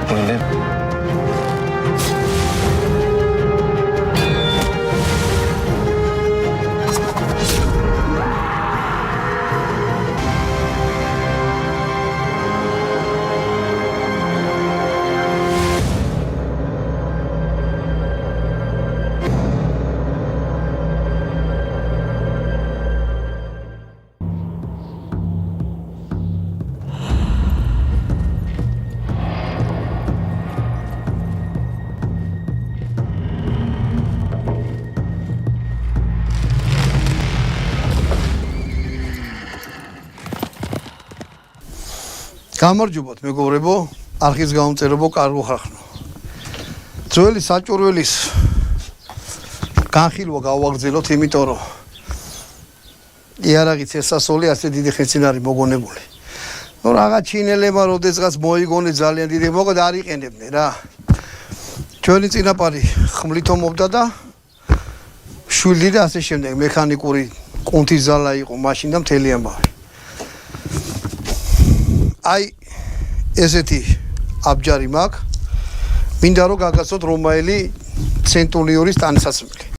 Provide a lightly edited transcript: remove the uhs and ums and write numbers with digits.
მოგვიყვინებ. გამარჯობათ მეგობრებო, არხის გამომწერებო კარგო ხახნო. ძველი საჭურველის განხილვა გავაგრძელოთ, იმიტომ რომ იარაღიც ესასოლი ასე დიდი ხნით არის მოგონებული. ნუ რაღაც ჩინელებმა როდესღაც მოიგონე ძალიან დიდი, მოკლედ არ იყენებდნენ რა. ჩვენი წინაპარი ხმლითომობდა და შვილი და ასე შემდეგ მექანიკური კუნთის ზალა იყო მაშინ და მთელი ამბავი. აი ესეთი აბჯარი მაქვს. მინდა რომ გაგაცნოთ რომაელი ცენტურიონის ტანსაცმელი.